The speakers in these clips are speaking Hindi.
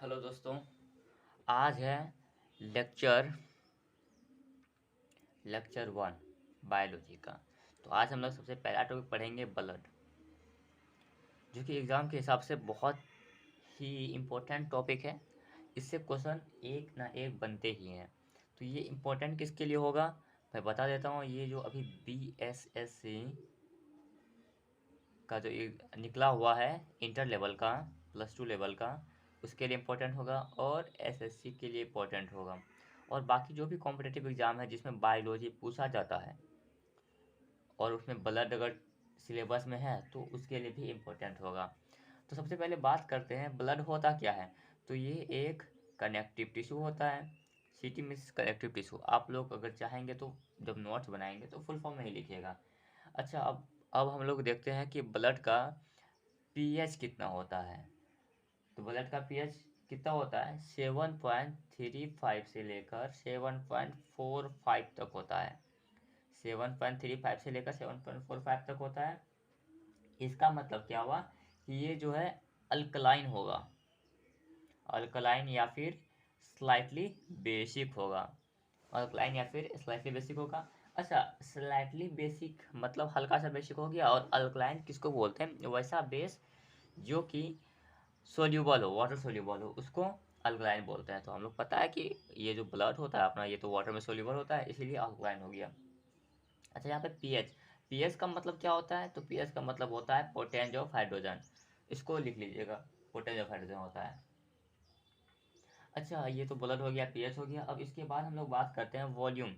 हेलो दोस्तों। आज है लेक्चर लेक्चर 1 बायोलॉजी का। तो आज हम लोग सबसे पहला टॉपिक पढ़ेंगे ब्लड, जो कि एग्ज़ाम के हिसाब से बहुत ही इम्पोर्टेंट टॉपिक है। इससे क्वेश्चन एक ना एक बनते ही हैं। तो ये इम्पोर्टेंट किसके लिए होगा मैं बता देता हूँ। ये जो अभी BSSC का जो निकला हुआ है इंटर लेवल का, +2 लेवल का, उसके लिए इम्पोर्टेंट होगा और SSC के लिए इम्पोर्टेंट होगा। और बाकी जो भी कॉम्पिटिटिव एग्ज़ाम है जिसमें बायोलॉजी पूछा जाता है और उसमें ब्लड अगर सिलेबस में है तो उसके लिए भी इम्पोर्टेंट होगा। तो सबसे पहले बात करते हैं ब्लड होता क्या है। तो ये एक कनेक्टिव टिश्यू होता है। CT means connective tissue. आप लोग अगर चाहेंगे तो जब नोट्स बनाएंगे तो फुल फॉर्म में ही लिखिएगा। अच्छा, अब हम लोग देखते हैं कि ब्लड का पीएच कितना होता है। तो ब्लड का पीएच कितना होता है? 7.35 से लेकर 7.45 तक होता है। 7.35 से लेकर 7.45 तक होता है। इसका मतलब क्या हुआ कि ये जो है अल्कलाइन होगा। अल्कलाइन या फिर स्लाइटली बेसिक होगा। अल्कलाइन या फिर स्लाइटली बेसिक होगा। अच्छा, स्लाइटली बेसिक मतलब हल्का सा बेसिक हो गया। और अल्कलाइन किसको बोलते हैं? वैसा बेस जो कि सोल्यूबल हो, वाटर सोल्यूबल हो, उसको अल्कलाइन बोलते हैं। तो हम लोग पता है कि ये जो ब्लड होता है अपना, ये तो वाटर में सोल्यूबल होता है, इसीलिए अल्कलाइन हो गया। अच्छा, यहाँ पे पीएच, पीएच का मतलब क्या होता है? तो पीएच का मतलब होता है पोटेंज ऑफ हाइड्रोजन। इसको लिख लीजिएगा, पोटेंज ऑफ हाइड्रोजन होता है। अच्छा, ये तो ब्लड हो गया, पीएच हो गया। अब इसके बाद हम लोग बात करते हैं वॉल्यूम,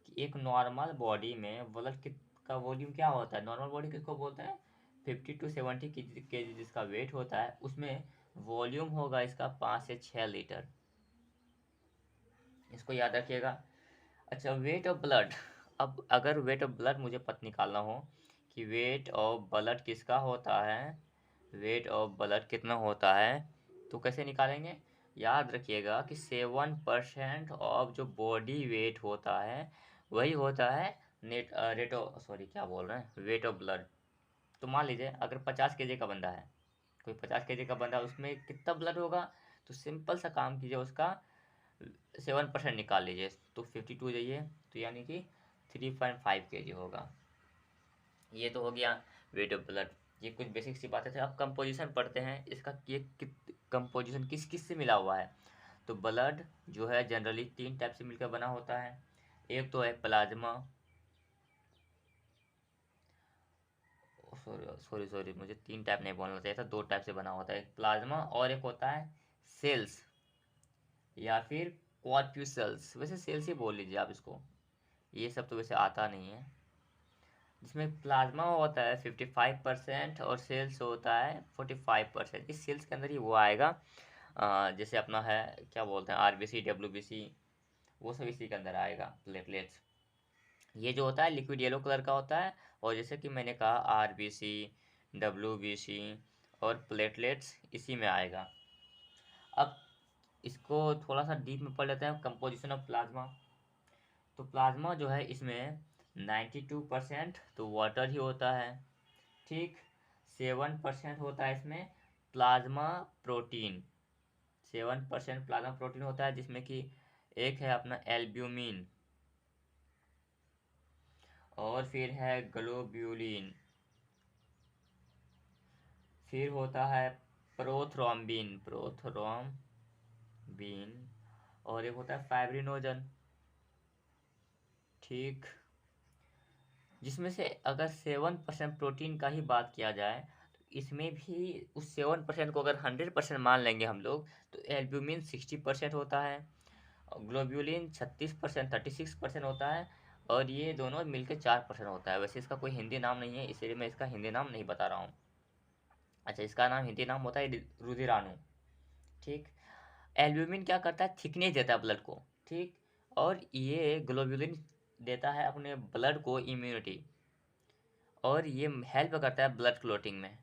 कि एक नॉर्मल बॉडी में ब्लड का वॉल्यूम क्या होता है। नॉर्मल बॉडी किसको बोलते हैं? 50 to 70 केजी जिसका वेट होता है, उसमें वॉल्यूम होगा इसका 5 से 6 लीटर। इसको याद रखिएगा। अच्छा, वेट ऑफ ब्लड। अब अगर वेट ऑफ ब्लड मुझे पता निकालना हो कि वेट ऑफ ब्लड किसका होता है, वेट ऑफ ब्लड कितना होता है, तो कैसे निकालेंगे? याद रखिएगा कि 7% ऑफ जो बॉडी वेट होता है वही होता है नेट रेट ऑफ, सॉरी क्या बोल रहे हैं, वेट ऑफ ब्लड। तो मान लीजिए अगर 50 केजी का बंदा है, कोई 50 केजी का बंदा, उसमें कितना ब्लड होगा? तो सिंपल सा काम कीजिए, उसका 7% निकाल लीजिए तो 52 जाइए, तो यानी कि 3.5 केजी होगा। ये तो हो गया वेट ऑफ ब्लड। ये कुछ बेसिक सी बातें थे। अब कंपोजिशन पढ़ते हैं इसका, ये कंपोजिशन किस किस से मिला हुआ है। तो ब्लड जो है जनरली 3 टाइप से मिलकर बना होता है। एक तो है प्लाज्मा, सॉरी सॉरी सॉरी, मुझे 3 टाइप नहीं बोलना चाहिए था, 2 टाइप से बना होता है। एक प्लाज्मा और एक होता है सेल्स या फिर कॉर्प्यूसल्स। वैसे सेल्स ही बोल लीजिए आप इसको, ये सब तो वैसे आता नहीं है। जिसमें प्लाज्मा होता है 55% और सेल्स होता है 45%। इस सेल्स के अंदर ही वो आएगा, जैसे अपना है क्या बोलते हैं, RBC WBC, वो सब इसी के अंदर आएगा। प्लेटलेट्स ये जो होता है लिक्विड येलो कलर का होता है। और जैसे कि मैंने कहा RBC WBC और प्लेटलेट्स इसी में आएगा। अब इसको थोड़ा सा डीप में पढ़ लेते हैं, कंपोजिशन ऑफ प्लाज्मा। तो प्लाज्मा जो है इसमें 92% तो वाटर ही होता है। ठीक, 7% होता है इसमें प्लाज्मा प्रोटीन। 7% प्लाज्मा प्रोटीन होता है, जिसमें कि एक है अपना एल्ब्यूमिन, और फिर है ग्लोब्यूलिन, फिर होता है प्रोथ्रोम्बिन, और एक होता है फाइब्रिनोजन। ठीक, जिसमें से अगर 7% प्रोटीन का ही बात किया जाए तो इसमें भी उस 7% को अगर 100% मान लेंगे हम लोग, तो एल्ब्यूमिन 60% होता है, ग्लोब्यूलिन 36%, 36% होता है, और ये दोनों मिलकर 4% होता है। वैसे इसका कोई हिंदी नाम नहीं है, इसलिए मैं इसका हिंदी नाम नहीं बता रहा हूँ। अच्छा, इसका नाम हिंदी नाम होता है रुधिराणु। ठीक, एल्ब्यूमिन क्या करता है? थिकनेस देता है ब्लड को। ठीक, और ये ग्लोब्यूलिन देता है अपने ब्लड को इम्यूनिटी, और ये हेल्प करता है ब्लड क्लोटिंग में।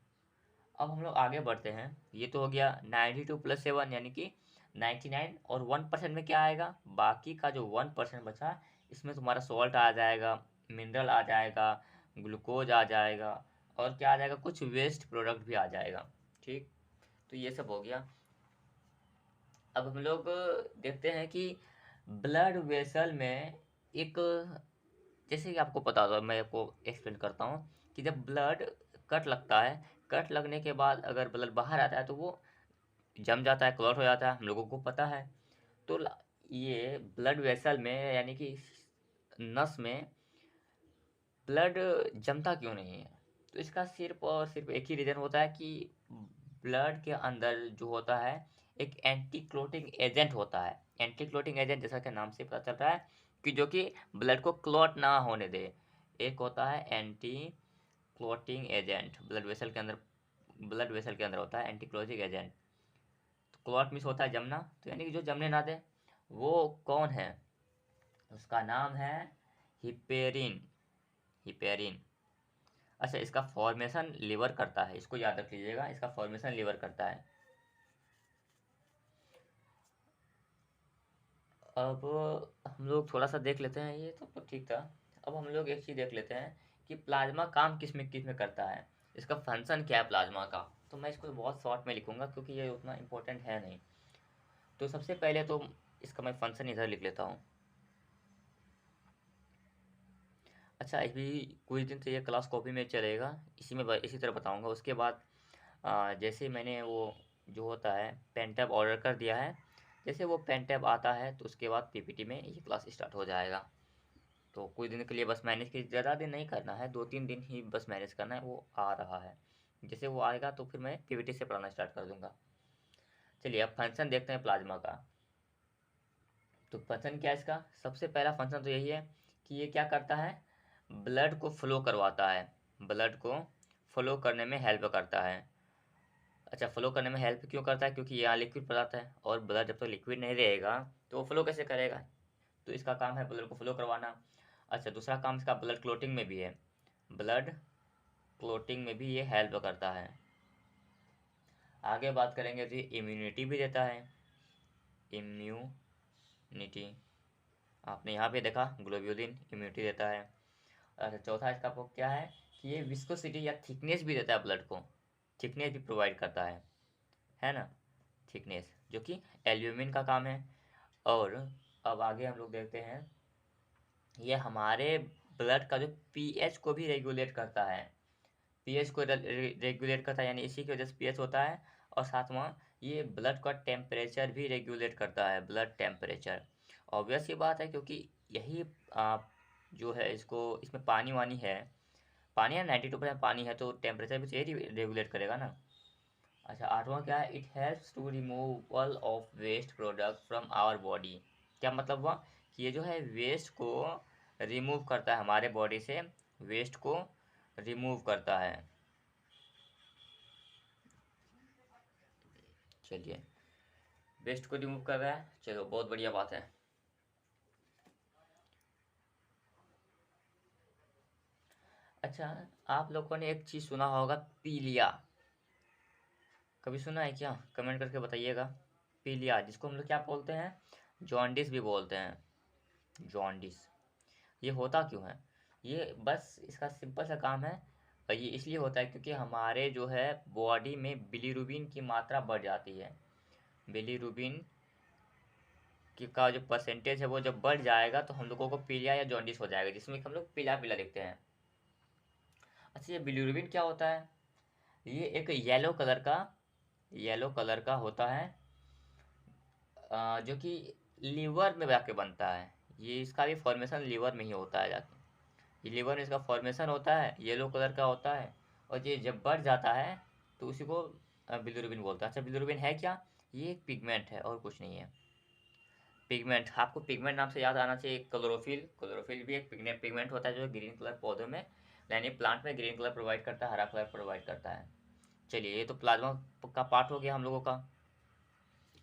अब हम लोग आगे बढ़ते हैं। ये तो हो गया 92+7 यानी कि 99, और 1% में क्या आएगा? बाकी का जो 1% बचा, इसमें तुम्हारा सॉल्ट आ जाएगा, मिनरल आ जाएगा, ग्लूकोज आ जाएगा, और क्या आ जाएगा? कुछ वेस्ट प्रोडक्ट भी आ जाएगा। ठीक, तो ये सब हो गया। अब हम लोग देखते हैं कि ब्लड वेसल में एक, जैसे कि आपको पता होगा, मैं आपको एक्सप्लेन करता हूँ कि जब ब्लड कट लगता है, कट लगने के बाद अगर ब्लड बाहर आता है तो वो जम जाता है, क्लॉट हो जाता है, हम लोगों को पता है। तो ये ब्लड वेसल में यानी कि नस में ब्लड जमता क्यों नहीं है? तो इसका सिर्फ और सिर्फ एक ही रीज़न होता है कि ब्लड के अंदर जो होता है एक एंटी क्लोटिंग एजेंट होता है। एंटी क्लोटिंग एजेंट जैसा कि नाम से पता चल रहा है कि जो कि ब्लड को क्लॉट ना होने दे। एक होता है anti clotting agent, blood vessel के अंदर होता है एंटी क्लोटिंग एजेंट। तो क्लॉट मिस होता है जमना, तो यानी कि जो जमने ना दे, वो कौन है? उसका नाम है हिपेरिन। हिपेरिन। अच्छा, इसका फॉर्मेशन लीवर करता है, इसको याद रख लीजिएगा, इसका फॉर्मेशन लीवर करता है। अब हम लोग थोड़ा सा देख लेते हैं, ये तो ठीक था। अब हम लोग एक चीज़ देख लेते हैं कि प्लाज्मा काम किस में करता है, इसका फंक्शन क्या है प्लाज्मा का। तो मैं इसको बहुत शॉर्ट में लिखूंगा क्योंकि ये उतना इम्पोर्टेंट है नहीं। तो सबसे पहले तो इसका मैं फंक्शन इधर लिख लेता हूँ। अच्छा, अभी कुछ दिन से ये क्लास कॉपी में चलेगा, इसी तरह बताऊंगा। उसके बाद जैसे मैंने वो जो होता है पेन टैब ऑर्डर कर दिया है, जैसे वो पेन टैब आता है तो उसके बाद पीपीटी में ये क्लास स्टार्ट हो जाएगा। तो कुछ दिन के लिए बस मैनेज की, ज़्यादा दिन नहीं करना है, 2-3 दिन ही बस मैनेज करना है। वो आ रहा है, जैसे वो आएगा तो फिर मैं पीपीटी से पढ़ाना स्टार्ट कर दूंगा। चलिए अब फंक्शन देखते हैं प्लाज्मा का। तो फंक्शन क्या है इसका? सबसे पहला फंक्शन तो यही है कि ये क्या करता है, ब्लड को फ्लो करवाता है, ब्लड को फ्लो करने में हेल्प करता है। अच्छा, फ्लो करने में हेल्प क्यों करता है? क्योंकि यहाँ लिक्विड पदार्थ है और ब्लड जब तक लिक्विड नहीं रहेगा तो वो फ्लो कैसे करेगा? तो इसका काम है ब्लड को फ्लो करवाना। अच्छा, दूसरा काम इसका ब्लड क्लोटिंग में भी है, ब्लड क्लोटिंग में भी ये हेल्प करता है। आगे बात करेंगे तो ये इम्यूनिटी भी देता है, इम्यूनिटी। आपने यहाँ पे देखा ग्लोब्यूलिन इम्यूनिटी देता है। अच्छा, चौथा इसका क्या है कि ये विस्कोसिटी या थिकनेस भी देता है, ब्लड को थिकनेस भी प्रोवाइड करता है ना, थिकनेस, जो कि एल्ब्यूमिन का काम है। और अब आगे हम लोग देखते हैं, ये हमारे ब्लड का जो पीएच को भी रेगुलेट करता है, पीएच को रेगुलेट करता है, यानी इसी की वजह से पीएच होता है। और साथमा ये ब्लड का टेम्परेचर भी रेगुलेट करता है, ब्लड टेम्परेचर। ऑब्वियस ये बात है क्योंकि यही जो है इसको, इसमें पानी वानी है, पानी है, 92% पानी है, तो टेम्परेचर भी तो यही रेगुलेट करेगा ना। अच्छा, आठवां क्या है, it helps to removal of waste product from our body. क्या मतलब हुआ कि ये जो है वेस्ट को रिमूव करता है, हमारे बॉडी से वेस्ट को रिमूव करता है। चलिए, वेस्ट को रिमूव कर रहा है, चलो बहुत बढ़िया बात है। अच्छा, आप लोगों ने एक चीज़ सुना होगा, पीलिया, कभी सुना है क्या? कमेंट करके बताइएगा। पीलिया, जिसको हम लोग क्या बोलते हैं, जॉन्डिस भी बोलते हैं, जॉन्डिस। ये होता क्यों है? ये बस इसका सिंपल सा काम है, और ये इसलिए होता है क्योंकि हमारे जो है बॉडी में बिलीरुबिन की मात्रा बढ़ जाती है। बिलीरुबिन की का जो परसेंटेज है वो जब बढ़ जाएगा तो हम लोगों को पीलिया या जॉन्डिस हो जाएगा, जिसमें कि हम लोग पीला पीला दिखते हैं। अच्छा, ये बिलीरुबिन क्या होता है? ये एक येलो कलर का होता है, जो कि लीवर में जाके बनता है। ये इसका भी फॉर्मेशन लीवर में ही होता है जाके, ये लीवर में इसका फॉर्मेशन होता है, येलो कलर का होता है। और ये जब बढ़ जाता है तो उसी को बिलिरुबिन बोलते हैं। अच्छा, बिलिरुबिन है क्या? ये एक पिगमेंट है और कुछ नहीं है। पिगमेंट, आपको पिगमेंट नाम से याद आना चाहिए, क्लोरोफिल। क्लोरोफिल भी एक पिगमेंट होता है जो ग्रीन कलर पौधों में, यानी प्लांट में ग्रीन कलर प्रोवाइड करता है, हरा कलर प्रोवाइड करता है। चलिए, ये तो प्लाज्मा का पार्ट हो गया हम लोगों का।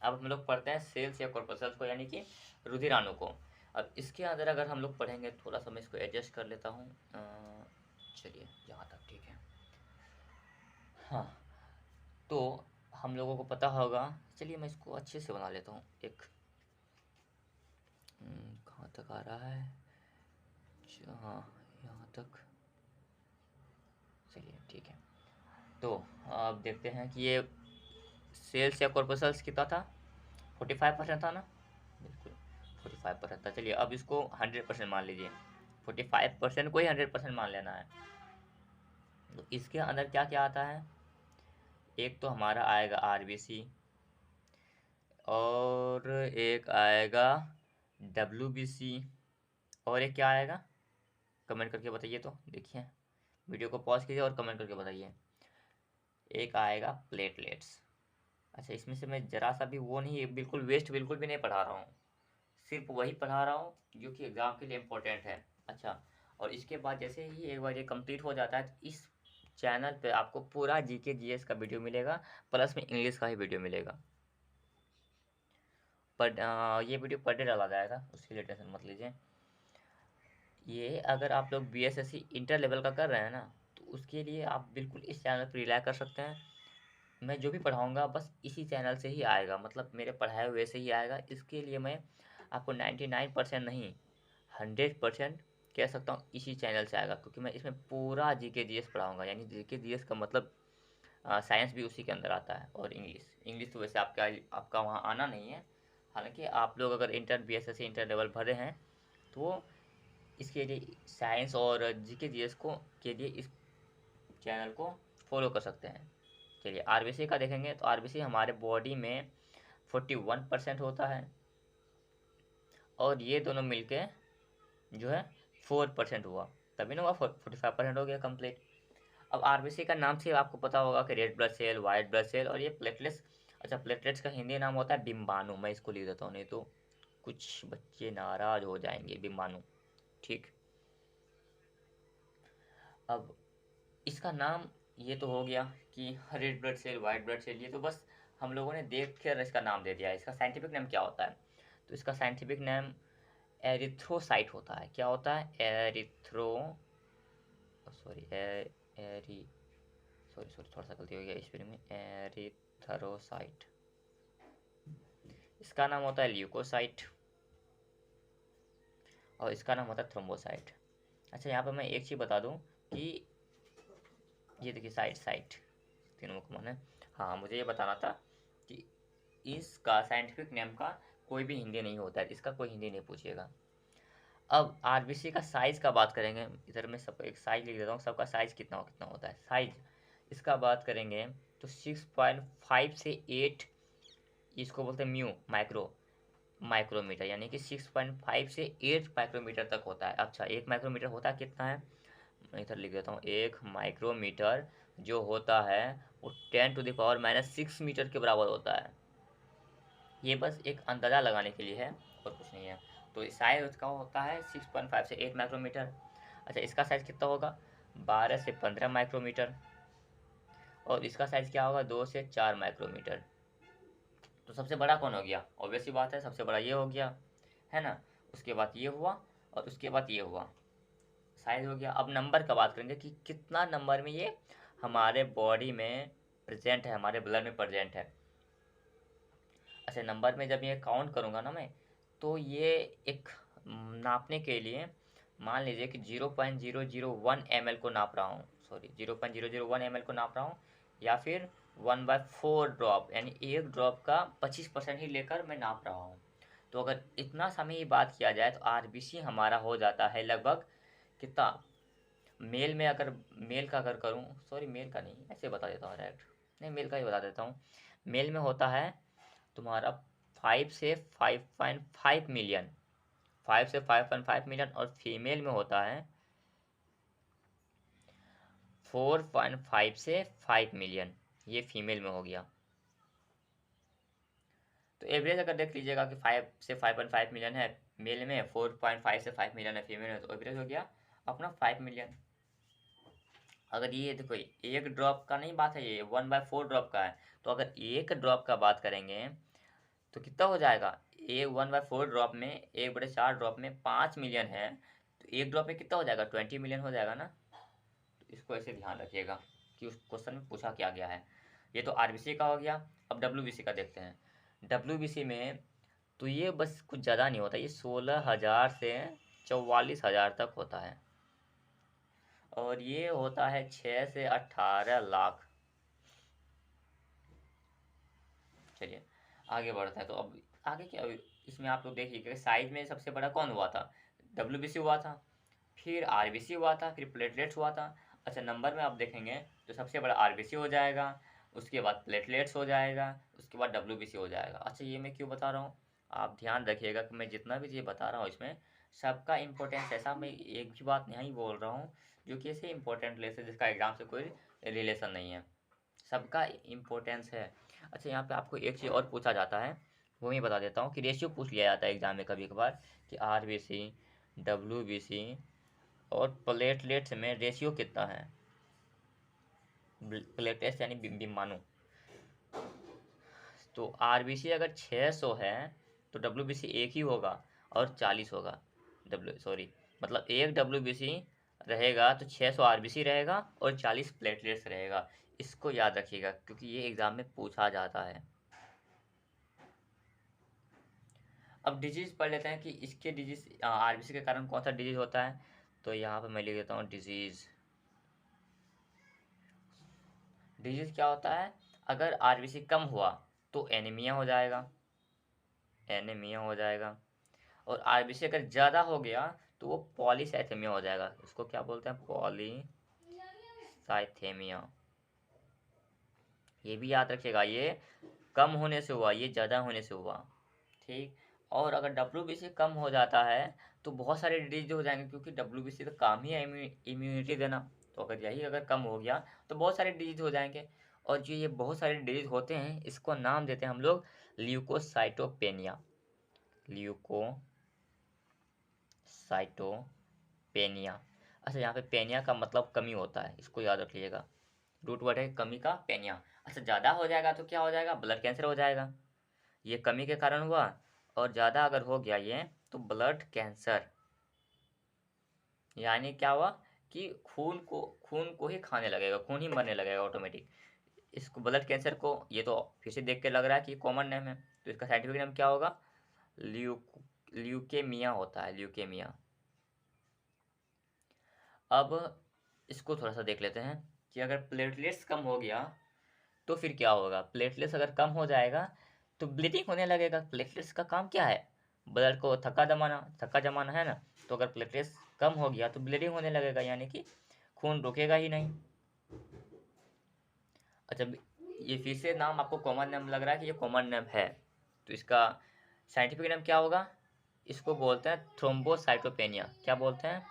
अब हम लोग पढ़ते हैं सेल्स या कॉर्पसल्स को, यानी कि रुधिराणु को। अब इसके अंदर अगर हम लोग पढ़ेंगे, थोड़ा सा मैं इसको एडजस्ट कर लेता हूँ। चलिए, यहाँ तक ठीक है। हाँ, तो हम लोगों को पता होगा, चलिए मैं इसको अच्छे से बना लेता हूँ एक। कहाँ तक आ रहा है? हाँ, यहाँ तक। चलिए ठीक है। तो अब देखते हैं कि ये सेल्स या कॉर्पसल्स कितना था, 45% था ना, बिल्कुल 45% था। चलिए अब इसको 100% मान लीजिए, 45% को ही 100% मान लेना है। तो इसके अंदर क्या क्या आता है, एक तो हमारा आएगा आरबीसी, और एक आएगा डब्ल्यूबीसी, और एक क्या आएगा, कमेंट करके बताइए। तो देखिए, वीडियो को पॉज कीजिए और कमेंट करके बताइए। एक आएगा प्लेटलेट्स। अच्छा, इसमें से मैं ज़रा सा भी वो नहीं, बिल्कुल वेस्ट बिल्कुल भी नहीं पढ़ा रहा हूँ, सिर्फ वही पढ़ा रहा हूँ जो कि एग्ज़ाम के लिए इम्पोर्टेंट है। अच्छा, और इसके बाद जैसे ही एक बार ये कंप्लीट हो जाता है तो इस चैनल पे आपको पूरा जीके जीएस का वीडियो मिलेगा, प्लस में इंग्लिश का ही वीडियो मिलेगा। पर ये वीडियो पर डे डाला जाएगा, उसके लिए टेंशन मत लीजिए। ये अगर आप लोग बीएसएससी इंटर लेवल का कर रहे हैं ना, तो उसके लिए आप बिल्कुल इस चैनल पर रिलाय कर सकते हैं। मैं जो भी पढ़ाऊँगा बस इसी चैनल से ही आएगा, मतलब मेरे पढ़ाए हुए से ही आएगा। इसके लिए मैं आपको 99% नहीं, 100% कह सकता हूँ इसी चैनल से आएगा, क्योंकि मैं इसमें पूरा जीके जीएस पढ़ाऊँगा। यानी जीके जीएस का मतलब साइंस भी उसी के अंदर आता है, और इंग्लिश। इंग्लिश तो वैसे आपका वहाँ आना नहीं है। हालाँकि आप लोग अगर इंटर बीएसएससी इंटर लेवल भरे हैं तो इसके लिए साइंस और जीके जीएस को के लिए इस चैनल को फॉलो कर सकते हैं। चलिए आरबीसी का देखेंगे तो आरबीसी हमारे बॉडी में 41% होता है, और ये दोनों मिलके जो है 4% हुआ, तभी ना हुआ 45% हो गया कंप्लीट। अब आरबीसी का नाम से आपको पता होगा कि red blood cell, white blood cell, और ये प्लेटलेट्स। अच्छा, प्लेटलेट्स का हिंदी नाम होता है बिम्बाणु, मैं इसको लिख देता हूँ, नहीं तो कुछ बच्चे नाराज हो जाएंगे। बिम्बाणु, ठीक। अब इसका नाम ये तो हो गया कि red blood cell, white blood cell, ये तो बस हम लोगों ने देख कर इसका नाम दे दिया है। इसका साइंटिफिक नेम क्या होता है, तो इसका साइंटिफिक नेम एरिथ्रोसाइट होता है। क्या होता है, सॉरी एरी सॉरी सॉरी थोड़ा सा गलती हो गया स्पेलिंग में, एरिथ्रोसाइट। इसका नाम होता है ल्यूकोसाइट, और इसका नाम होता है थ्रोम्बोसाइट। अच्छा, यहाँ पर मैं एक चीज़ बता दूँ कि ये देखिए साइट साइट तीनों को कॉमन है। हाँ, मुझे ये बताना था कि इसका साइंटिफिक नेम का कोई भी हिंदी नहीं होता है, इसका कोई हिंदी नहीं पूछिएगा। अब आरबीसी का साइज़ का बात करेंगे, इधर मैं सब एक साइज लिख देता हूँ, सबका साइज़ कितना होता है साइज। इसका बात करेंगे तो 6.5 से 8, इसको बोलते हैं म्यू माइक्रोमीटर, यानी कि 6.5 से 8 माइक्रोमीटर तक होता है। अच्छा, एक माइक्रोमीटर होता है कितना है, मैं इधर लिख देता हूँ। एक माइक्रोमीटर जो होता है वो 10⁻⁻6 मीटर के बराबर होता है। ये बस एक अंदाज़ा लगाने के लिए है और कुछ नहीं है। तो साइज उसका होता है 6.5 से 8 माइक्रोमीटर। अच्छा, इसका साइज़ कितना होगा, 12 से 15 माइक्रोमीटर, और इसका साइज़ क्या होगा, 2 से 4 माइक्रोमीटर। तो सबसे बड़ा कौन हो गया, ऑब्वियस सी बात है, सबसे बड़ा ये हो गया, है ना। उसके बाद ये हुआ, और उसके बाद ये हुआ, साइज हो गया। अब नंबर का बात करेंगे कि कितना नंबर में ये हमारे बॉडी में प्रेजेंट है, हमारे ब्लड में प्रेजेंट है। अच्छा, नंबर में जब ये काउंट करूँगा ना मैं, तो ये एक नापने के लिए मान लीजिए कि 0.001 ml को नाप रहा हूँ, सॉरी 0.001 ml को नाप रहा हूँ, या फिर 1/4 ड्रॉप, यानी एक ड्रॉप का 25% ही लेकर मैं नाप रहा हूँ। तो अगर इतना समय ही बात किया जाए तो आरबीसी हमारा हो जाता है लगभग कितना, मेल में अगर मेल का अगर करूँ, सॉरी मेल का नहीं, ऐसे बता देता हूँ डायरेक्ट, नहीं मेल का ही बता देता हूँ। मेल में होता है तुम्हारा 5 से 5.5 मिलियन, 5 से 5.5 मिलियन, और फीमेल में होता है 4.5 से 5 मिलियन, ये फीमेल में हो गया। तो एवरेज अगर देख लीजिएगा कि 5 से 5.5 मिलियन है मेल में, 4.5 से 5 मिलियन है फीमेल में, तो एवरेज हो गया अपना 5 मिलियन। अगर ये देखो एक ड्रॉप का नहीं बात है, ये 1/4 ड्रॉप का है, तो अगर एक ड्रॉप का बात करेंगे तो कितना हो जाएगा, ए 1/4 ड्रॉप में, 1/4 ड्रॉप में 5 मिलियन है, तो एक ड्रॉप में कितना हो जाएगा, 20 मिलियन हो जाएगा ना। तो इसको ऐसे ध्यान रखिएगा कि उस क्वेश्चन में पूछा क्या गया है। ये तो आरबीसी का हो गया। अब डब्ल्यूबीसी का देखते हैं। डब्ल्यूबीसी में तो ये बस कुछ ज़्यादा नहीं होता, ये 16,000 से 44,000 तक होता है, और ये होता है 6 से 18 लाख। चलिए आगे बढ़ता है। तो अब आगे क्या इसमें आप लोग देखिए कि साइज में सबसे बड़ा कौन हुआ था, डब्ल्यूबीसी हुआ था, फिर आरबीसी हुआ था, फिर प्लेटलेट्स हुआ था। अच्छा नंबर में आप देखेंगे तो सबसे बड़ा आरबीसी हो जाएगा, उसके बाद प्लेटलेट्स हो जाएगा, उसके बाद डब्ल्यूबीसी हो जाएगा। अच्छा ये मैं क्यों बता रहा हूँ, आप ध्यान रखिएगा कि मैं जितना भी ये बता रहा हूँ इसमें सबका इम्पोर्टेंस ऐसा, मैं एक भी बात नहीं बोल रहा हूँ जो कि ऐसे इम्पोर्टेंट लेस जिसका एग्जाम से कोई रिलेशन नहीं है, सबका इम्पोर्टेंस है। अच्छा यहाँ पे आपको एक चीज़ और पूछा जाता है, वो मैं बता देता हूँ कि रेशियो पूछ लिया जाता है एग्जाम में कभी कभार कि आरबीसी, डब्ल्यूबीसी और प्लेटलेट्स में रेशियो कितना है। प्लेटलेट्स यानी बिम्बाणु, तो आरबीसी अगर 600 है तो डब्ल्यूबीसी एक ही होगा और 40 होगा। मतलब एक डब्ल्यूबीसी रहेगा तो 600 आरबीसी रहेगा और 40 प्लेटलेट्स रहेगा। इसको याद रखिएगा क्योंकि ये एग्जाम में पूछा जाता है। अब डिजीज पढ़ लेते हैं कि इसके डिजीज आरबीसी के कारण कौन सा डिजीज होता है। तो यहाँ पे मैं लिख देता हूँ डिजीज। डिजीज क्या होता है, अगर आरबीसी कम हुआ तो एनीमिया हो जाएगा, एनीमिया हो जाएगा। और आरबीसी अगर ज़्यादा हो गया तो वो पॉलीसाइथेमिया हो जाएगा। इसको क्या बोलते हैं, पॉलीसाइथेमिया। ये भी याद रखिएगा, ये कम होने से हुआ, ये ज़्यादा होने से हुआ, ठीक। और अगर डब्ल्यूबीसी कम हो जाता है तो बहुत सारे डिजीज हो जाएंगे क्योंकि डब्ल्यूबीसी का काम ही है इम्यूनिटी देना। तो अगर यही अगर कम हो गया तो बहुत सारे डिजीज हो जाएंगे। और जो ये बहुत सारे डिजीज होते हैं इसको नाम देते हैं हम लोग ल्यूकोसाइटोपेनिया, ल्यूकोसाइटोपेनिया। अच्छा यहाँ पे पेनिया का मतलब कमी होता है, इसको याद रख लीजिएगा, रूट वर्ड है कमी का पेनिया। अच्छा ज़्यादा हो जाएगा तो क्या हो जाएगा, ब्लड कैंसर हो जाएगा, ये कमी के कारण हुआ। और ज़्यादा अगर हो गया ये तो ब्लड कैंसर, यानी क्या हुआ कि खून को ही खाने लगेगा, खून ही मरने लगेगा ऑटोमेटिक। इसको ब्लड कैंसर को, ये तो फिर से देख के लग रहा है कि कॉमन नेम है, तो इसका साइंटिफिक नेम क्या होगा, ल्यूकेमिया होता है, ल्यूकेमिया। अब इसको थोड़ा सा देख लेते हैं कि अगर प्लेटलेट्स कम हो गया तो फिर क्या होगा। प्लेटलेट्स अगर कम हो जाएगा तो ब्लीडिंग होने लगेगा। प्लेटलेट्स का काम क्या है, ब्लड को थक्का जमाना है ना। तो अगर प्लेटलेट्स कम हो गया तो ब्लीडिंग होने लगेगा, यानी कि खून रुकेगा ही नहीं। अच्छा ये फिर से नाम आपको कॉमन नेम लग रहा है कि ये कॉमन नेम है, तो इसका साइंटिफिक नेम क्या होगा, इसको बोलते हैं थ्रोम्बोसाइटोपेनिया। क्या बोलते हैं,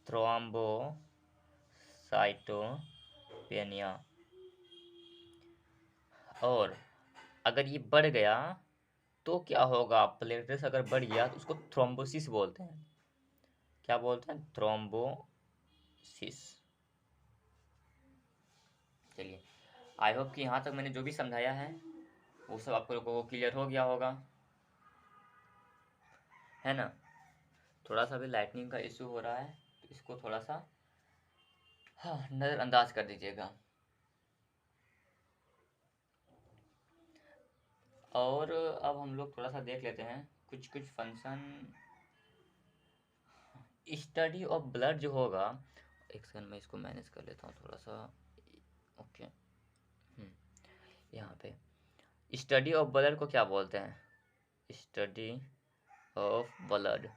थ्रोम्बोसाइटोपेनिया। और अगर ये बढ़ गया तो क्या होगा, प्लेटलेट्स अगर बढ़ गया तो उसको थ्रोम्बोसिस बोलते हैं। क्या बोलते हैं, थ्रोम्बोसिस। चलिए आई होप कि यहाँ तक मैंने जो भी समझाया है वो सब आप लोगों को क्लियर हो गया होगा, है ना। थोड़ा सा भी लाइटनिंग का इशू हो रहा है तो इसको थोड़ा सा हाँ नज़रअंदाज कर दीजिएगा। और अब हम लोग थोड़ा सा देख लेते हैं कुछ कुछ फंक्शन। स्टडी ऑफ ब्लड जो होगा, एक सेकंड मैं इसको मैनेज कर लेता हूँ थोड़ा सा। ओके, यहाँ पे स्टडी ऑफ ब्लड को क्या बोलते हैं, study of blood,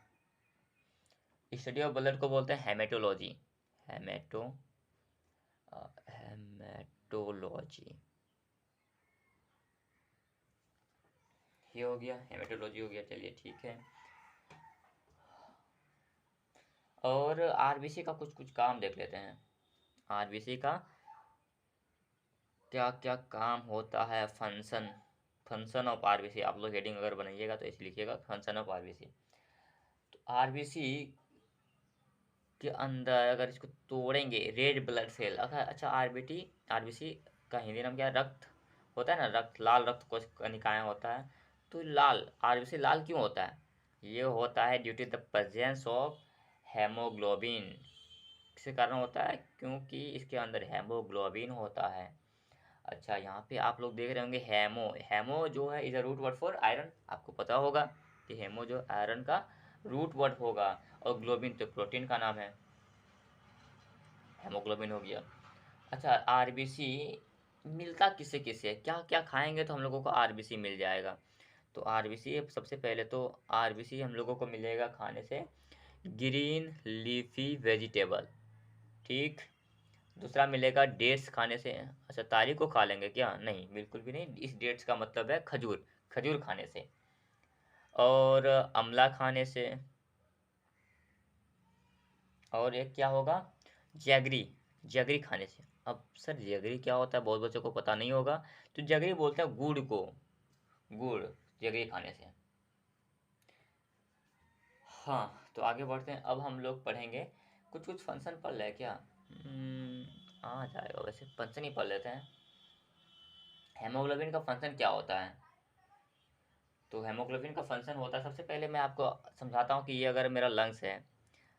study of blood को बोलते हैं हेमेटोलॉजी, हेमेटोलॉजी। ये हो गया, हेमेटोलॉजी हो गया, चलिए ठीक है। और आरबीसी का कुछ कुछ काम देख लेते हैं। आरबीसी का क्या क्या काम होता है, फंक्शन, फंक्शन ऑफ आरबीसी। आप लोग हेडिंग अगर बनाइएगा तो ऐसे लिखिएगा, फंक्शन ऑफ आरबीसी। तो आरबीसी के अंदर अगर इसको तोड़ेंगे, रेड ब्लड सेल, अगर अच्छा आरबीसी का हिंदी नाम क्या है, रक्त होता है ना, रक्त, लाल रक्त कोश कनिकाएं होता है। तो लाल आरबीसी लाल क्यों होता है, ये होता है due to the presence of haemoglobin. किस कारण होता है, क्योंकि इसके अंदर हेमोग्लोबिन होता है। अच्छा यहाँ पे आप लोग देख रहे होंगे हेमो जो है is a root word for iron, आपको पता होगा कि हेमो जो आयरन का रूट वर्ड होगा, और ग्लोबिन तो प्रोटीन का नाम है, हेमोग्लोबिन हो गया। अच्छा आरबीसी मिलता किससे किससे, क्या क्या खाएंगे तो हम लोगों को आरबीसी मिल जाएगा। तो आरबीसी सबसे पहले तो आरबीसी हम लोगों को मिलेगा खाने से ग्रीन लीफी वेजिटेबल, ठीक। दूसरा मिलेगा डेट्स खाने से। अच्छा, तारी को खा लेंगे क्या? नहीं, बिल्कुल भी नहीं। इस डेट्स का मतलब है खजूर, खजूर खाने से। और अमला खाने से। और एक क्या होगा, जैगरी, जैगरी खाने से। अब सर जैगरी क्या होता है, बहुत बच्चों को पता नहीं होगा। तो जैगरी बोलते हैं गुड़ को, गुड़, जैगरी खाने से। हाँ, तो आगे बढ़ते हैं। अब हम लोग पढ़ेंगे कुछ कुछ फंक्शन पढ़ ले क्या। आ जाएगा, वैसे फंक्शन ही पढ़ लेते हैं। हेमोग्लोबिन का फंक्शन क्या होता है? तो हेमोग्लोबिन का फंक्शन होता है, सबसे पहले मैं आपको समझाता हूँ कि ये अगर मेरा लंग्स है,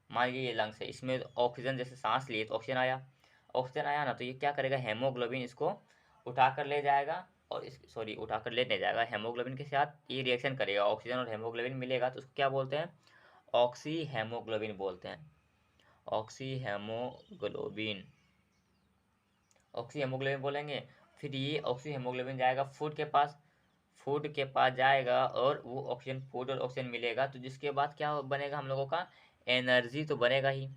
मान लीजिए ये लंग्स है, इसमें ऑक्सीजन जैसे सांस लिए तो ऑक्सीजन आया, ऑक्सीजन आया ना, तो ये क्या करेगा, हेमोग्लोबिन इसको उठा कर ले जाएगा। और इस सॉरी उठा कर ले नहीं जाएगा, हेमोग्लोबिन के साथ ये रिएक्शन करेगा, ऑक्सीजन और हेमोग्लोबिन मिलेगा तो उसको क्या बोलते हैं, ऑक्सी हेमोग्लोबिन बोलते हैं। ऑक्सी हेमोग्लोबिन, ऑक्सी हेमोग्लोबिन बोलेंगे। फिर ये ऑक्सी हेमोग्लोबिन जाएगा फूड के पास, फूड के पास जाएगा और वो ऑक्सीजन, फूड और ऑक्सीजन मिलेगा, तो जिसके बाद क्या बनेगा हम लोगों का, एनर्जी तो बनेगा ही।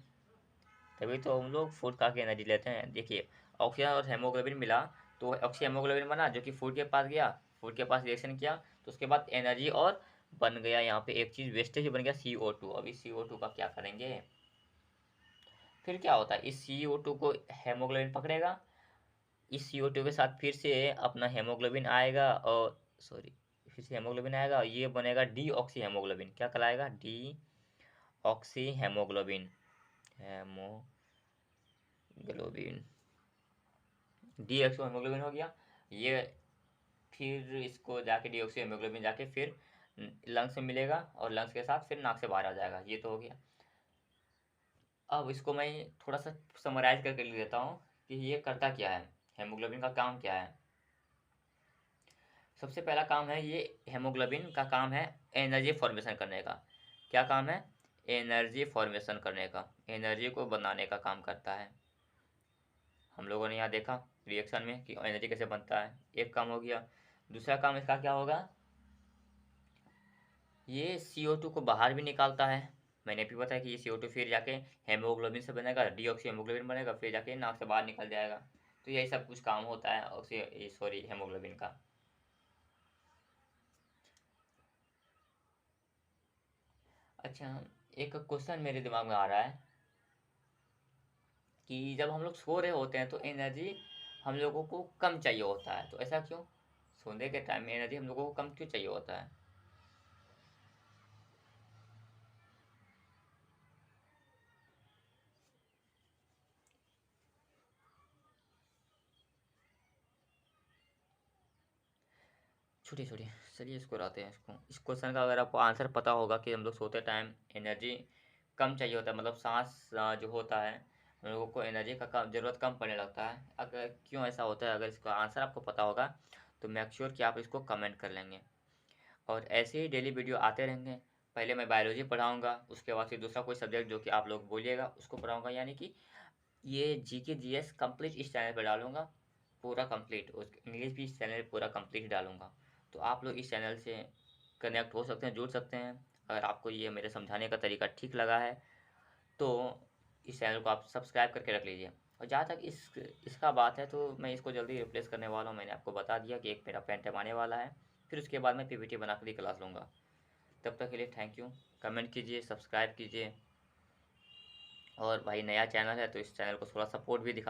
तभी तो हम लोग फूड खा के एनर्जी लेते हैं। देखिए, ऑक्सीजन और हेमोग्लोबिन मिला तो ऑक्सी हेमोग्लोबिन बना, जो कि फूड के पास गया, फूड के पास रिएक्शन किया, तो उसके बाद एनर्जी और बन गया यहाँ पे एक चीज़ वेस्टेज बन गया, CO2। अभी CO2 का क्या करेंगे, फिर क्या होता है, इस CO2 को हेमोग्लोबिन पकड़ेगा, इस CO2 के साथ फिर से अपना हेमोग्लोबिन आएगा, और सॉरी फिर से हेमोग्लोबिन आएगा और ये बनेगा डी ऑक्सी हेमोग्लोबिन। क्या कहलाएगा, D oxy haemoglobin, haemoglobin, D oxy haemoglobin हो गया ये। फिर इसको जाके डी ऑक्सी हेमोग्लोबिन जाके फिर लंग्स में मिलेगा, और लंग्स के साथ फिर नाक से बाहर आ जाएगा, ये तो हो गया। अब इसको मैं थोड़ा सा समराइज करके लिख देता हूँ कि ये करता क्या है, हेमोग्लोबिन का काम क्या है। सबसे पहला काम है, ये हेमोग्लोबिन का काम है एनर्जी फॉर्मेशन करने का। क्या काम है, एनर्जी फॉर्मेशन करने का, एनर्जी को बनाने का काम करता है। हम लोगों ने यहाँ देखा रिएक्शन में कि एनर्जी कैसे बनता है, एक काम हो गया। दूसरा काम इसका क्या होगा, ये CO2 को बाहर भी निकालता है। मैंने भी बताया कि ये CO2 फिर जाके हेमोग्लोबिन से बनेगा, डीऑक्सी हेमोग्लोबिन बनेगा, फिर जाके नाक से बाहर निकल जाएगा। तो यही सब कुछ काम होता है ऑक्सी सॉरी हेमोग्लोबिन का। अच्छा, एक क्वेश्चन मेरे दिमाग में आ रहा है कि जब हम लोग सो रहे होते हैं तो एनर्जी हम लोगों को कम चाहिए होता है, तो ऐसा क्यों, सोने के टाइम में एनर्जी हम लोगों को कम क्यों चाहिए होता है? छोटी छोटी, चलिए इसको लाते हैं, इसको इस क्वेश्चन का अगर आपको आंसर पता होगा कि हम लोग सोते टाइम एनर्जी कम चाहिए होता है, मतलब सांस जो होता है हम लोगों को एनर्जी का कम ज़रूरत कम पड़ने लगता है, अगर क्यों ऐसा होता है, अगर इसका आंसर आपको पता होगा तो मेक श्योर कि आप इसको कमेंट कर लेंगे। और ऐसे ही डेली वीडियो आते रहेंगे। पहले मैं बायोलॉजी पढ़ाऊँगा, उसके बाद फिर दूसरा कोई सब्जेक्ट जो कि आप लोग बोलिएगा उसको पढ़ाऊँगा, यानी कि ये GK GS कंप्लीट इस चैनल पर डालूँगा, पूरा कंप्लीट। उस इंग्लिश भी इस चैनल पे पूरा कंप्लीट डालूँगा। तो आप लोग इस चैनल से कनेक्ट हो सकते हैं, जुड़ सकते हैं। अगर आपको ये मेरे समझाने का तरीका ठीक लगा है तो इस चैनल को आप सब्सक्राइब करके रख लीजिए। और जहाँ तक इसका बात है तो मैं इसको जल्दी रिप्लेस करने वाला हूँ, मैंने आपको बता दिया कि एक मेरा पेन टाइम आने वाला है, फिर उसके बाद मैं PPT बनाकर ही क्लास लूँगा। तब तक के लिए थैंक यू, कमेंट कीजिए, सब्सक्राइब कीजिए। और भाई नया चैनल है तो इस चैनल को थोड़ा सपोर्ट भी दिखा